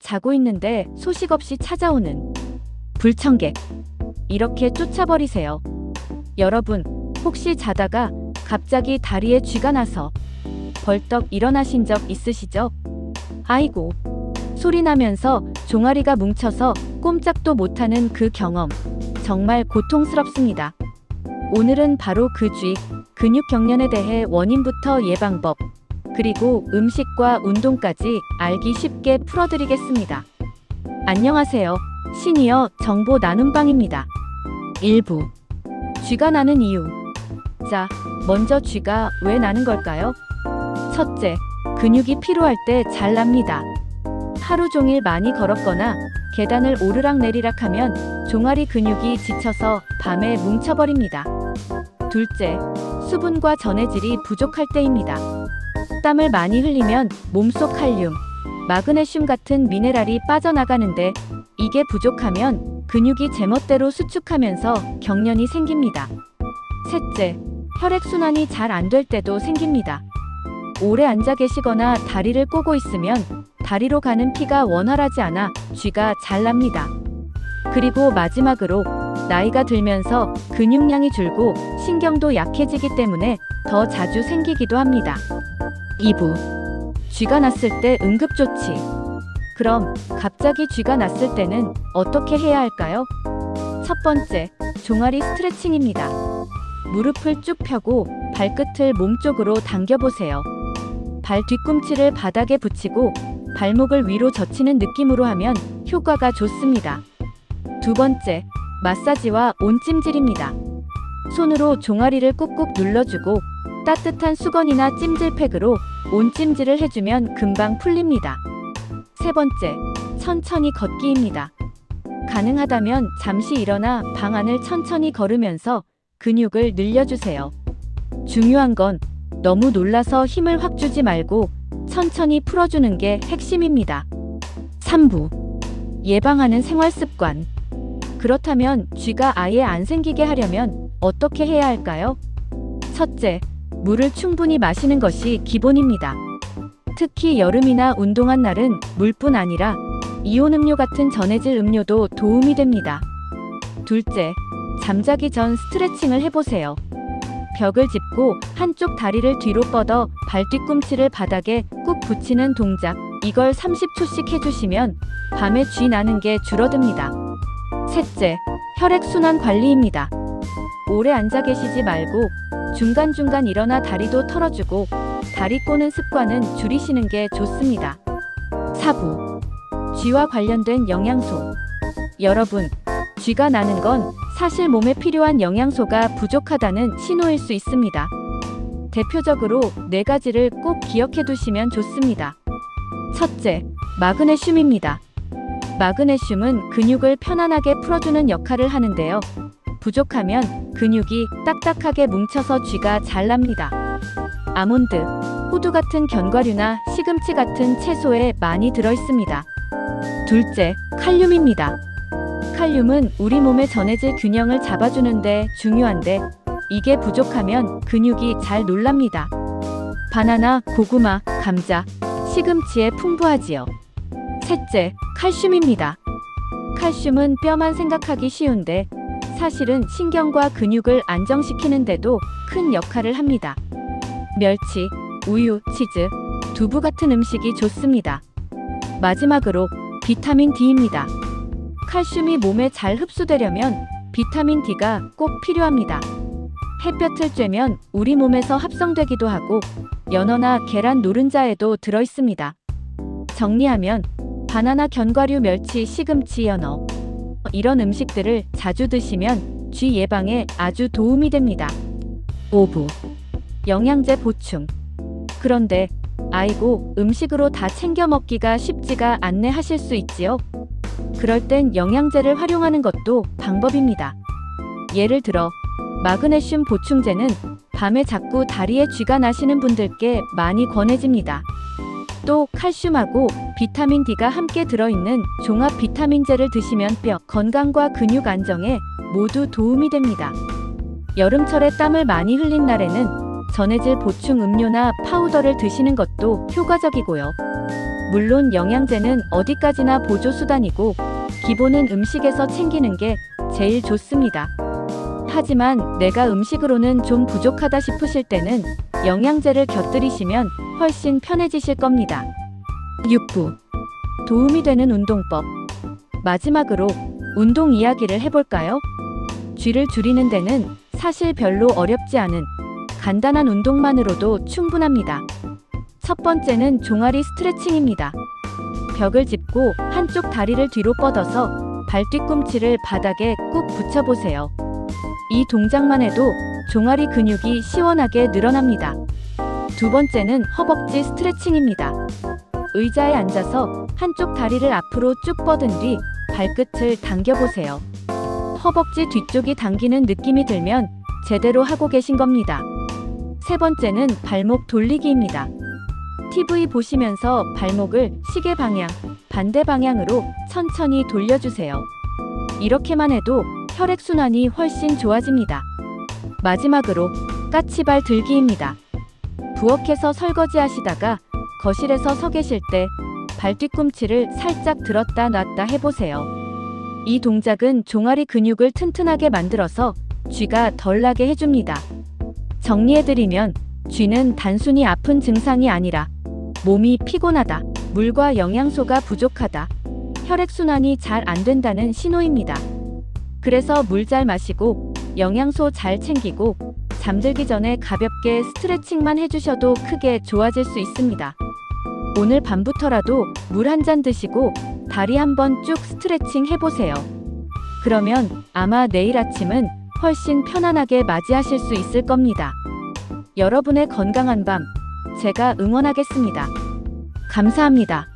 자고 있는데 소식 없이 찾아오는 불청객. 이렇게 쫓아버리세요. 여러분, 혹시 자다가 갑자기 다리에 쥐가 나서 벌떡 일어나신 적 있으시죠? 아이고, 소리 나면서 종아리가 뭉쳐서 꼼짝도 못하는 그 경험, 정말 고통스럽습니다. 오늘은 바로 그 쥐, 근육 경련에 대해 원인부터 예방법, 그리고 음식과 운동까지 알기 쉽게 풀어드리겠습니다. 안녕하세요. 시니어 정보 나눔방입니다. 1부. 쥐가 나는 이유. 자, 먼저 쥐가 왜 나는 걸까요? 첫째, 근육이 피로할 때 잘 납니다. 하루 종일 많이 걸었거나 계단을 오르락내리락 하면 종아리 근육이 지쳐서 밤에 뭉쳐버립니다. 둘째, 수분과 전해질이 부족할 때입니다. 땀을 많이 흘리면 몸속 칼륨, 마그네슘 같은 미네랄이 빠져나가는데 이게 부족하면 근육이 제멋대로 수축하면서 경련이 생깁니다. 셋째, 혈액순환이 잘 안 될 때도 생깁니다. 오래 앉아 계시거나 다리를 꼬고 있으면 다리로 가는 피가 원활하지 않아 쥐가 잘 납니다. 그리고 마지막으로 나이가 들면서 근육량이 줄고 신경도 약해지기 때문에 더 자주 생기기도 합니다. 2부. 쥐가 났을 때 응급조치. 그럼 갑자기 쥐가 났을 때는 어떻게 해야 할까요? 첫 번째, 종아리 스트레칭입니다. 무릎을 쭉 펴고 발끝을 몸쪽으로 당겨보세요. 발 뒤꿈치를 바닥에 붙이고 발목을 위로 젖히는 느낌으로 하면 효과가 좋습니다. 두 번째, 마사지와 온찜질입니다. 손으로 종아리를 꾹꾹 눌러주고 따뜻한 수건이나 찜질팩으로 온찜질을 해주면 금방 풀립니다. 세 번째, 천천히 걷기입니다. 가능하다면 잠시 일어나 방 안을 천천히 걸으면서 근육을 늘려주세요. 중요한 건 너무 놀라서 힘을 확 주지 말고 천천히 풀어주는 게 핵심입니다. 3부. 예방하는 생활습관. 그렇다면 쥐가 아예 안 생기게 하려면 어떻게 해야 할까요? 첫째, 물을 충분히 마시는 것이 기본입니다. 특히 여름이나 운동한 날은 물뿐 아니라 이온 음료 같은 전해질 음료도 도움이 됩니다. 둘째, 잠자기 전 스트레칭을 해보세요. 벽을 짚고 한쪽 다리를 뒤로 뻗어 발 뒤꿈치를 바닥에 꾹 붙이는 동작, 이걸 30초씩 해주시면 밤에 쥐 나는 게 줄어듭니다. 셋째, 혈액순환 관리입니다. 오래 앉아 계시지 말고 중간중간 일어나 다리도 털어주고 다리 꼬는 습관은 줄이시는 게 좋습니다. 4부. 쥐와 관련된 영양소. 여러분, 쥐가 나는 건 사실 몸에 필요한 영양소가 부족하다는 신호일 수 있습니다. 대표적으로 4가지를 꼭 기억해 두시면 좋습니다. 첫째, 마그네슘입니다. 마그네슘은 근육을 편안하게 풀어주는 역할을 하는데요. 부족하면 근육이 딱딱하게 뭉쳐서 쥐가 잘 납니다. 아몬드, 호두 같은 견과류나 시금치 같은 채소에 많이 들어있습니다. 둘째, 칼륨입니다. 칼륨은 우리 몸의 전해질 균형을 잡아주는데 중요한데 이게 부족하면 근육이 잘 놀랍니다. 바나나, 고구마, 감자, 시금치에 풍부하지요. 셋째, 칼슘입니다. 칼슘은 뼈만 생각하기 쉬운데 사실은 신경과 근육을 안정시키는 데도 큰 역할을 합니다. 멸치, 우유, 치즈, 두부 같은 음식이 좋습니다. 마지막으로 비타민 D입니다. 칼슘이 몸에 잘 흡수되려면 비타민 D가 꼭 필요합니다. 햇볕을 쬐면 우리 몸에서 합성되기도 하고 연어나 계란 노른자에도 들어있습니다. 정리하면 바나나, 견과류, 멸치, 시금치, 연어, 이런 음식들을 자주 드시면 쥐 예방에 아주 도움이 됩니다. 5부. 영양제 보충. 그런데 아이고, 음식으로 다 챙겨 먹기가 쉽지가 않네 하실 수 있지요. 그럴 땐 영양제를 활용하는 것도 방법입니다. 예를 들어 마그네슘 보충제는 밤에 자꾸 다리에 쥐가 나시는 분들께 많이 권해집니다. 또 칼슘하고 비타민 D가 함께 들어있는 종합 비타민제를 드시면 뼈 건강과 근육 안정에 모두 도움이 됩니다. 여름철에 땀을 많이 흘린 날에는 전해질 보충 음료나 파우더를 드시는 것도 효과적이고요. 물론 영양제는 어디까지나 보조수단이고 기본은 음식에서 챙기는 게 제일 좋습니다. 하지만 내가 음식으로는 좀 부족하다 싶으실 때는 영양제를 곁들이시면 훨씬 편해지실 겁니다. 6부. 도움이 되는 운동법. 마지막으로 운동 이야기를 해볼까요? 쥐를 줄이는 데는 사실 별로 어렵지 않은 간단한 운동만으로도 충분합니다. 첫 번째는 종아리 스트레칭입니다. 벽을 짚고 한쪽 다리를 뒤로 뻗어서 발 뒤꿈치를 바닥에 꾹 붙여보세요. 이 동작만 해도 종아리 근육이 시원하게 늘어납니다. 두 번째는 허벅지 스트레칭입니다. 의자에 앉아서 한쪽 다리를 앞으로 쭉 뻗은 뒤 발끝을 당겨보세요. 허벅지 뒤쪽이 당기는 느낌이 들면 제대로 하고 계신 겁니다. 세 번째는 발목 돌리기입니다. TV 보시면서 발목을 시계 방향, 반대 방향으로 천천히 돌려주세요. 이렇게만 해도 혈액순환이 훨씬 좋아집니다. 마지막으로 까치발 들기입니다. 부엌에서 설거지 하시다가 거실에서 서 계실 때 발 뒤꿈치를 살짝 들었다 놨다 해보세요. 이 동작은 종아리 근육을 튼튼하게 만들어서 쥐가 덜 나게 해줍니다. 정리해드리면 쥐는 단순히 아픈 증상이 아니라 몸이 피곤하다, 물과 영양소가 부족하다, 혈액순환이 잘 안 된다는 신호입니다. 그래서 물 잘 마시고 영양소 잘 챙기고 잠들기 전에 가볍게 스트레칭만 해주셔도 크게 좋아질 수 있습니다. 오늘 밤부터라도 물 한 잔 드시고 다리 한번 쭉 스트레칭 해보세요. 그러면 아마 내일 아침은 훨씬 편안하게 맞이하실 수 있을 겁니다. 여러분의 건강한 밤, 제가 응원하겠습니다. 감사합니다.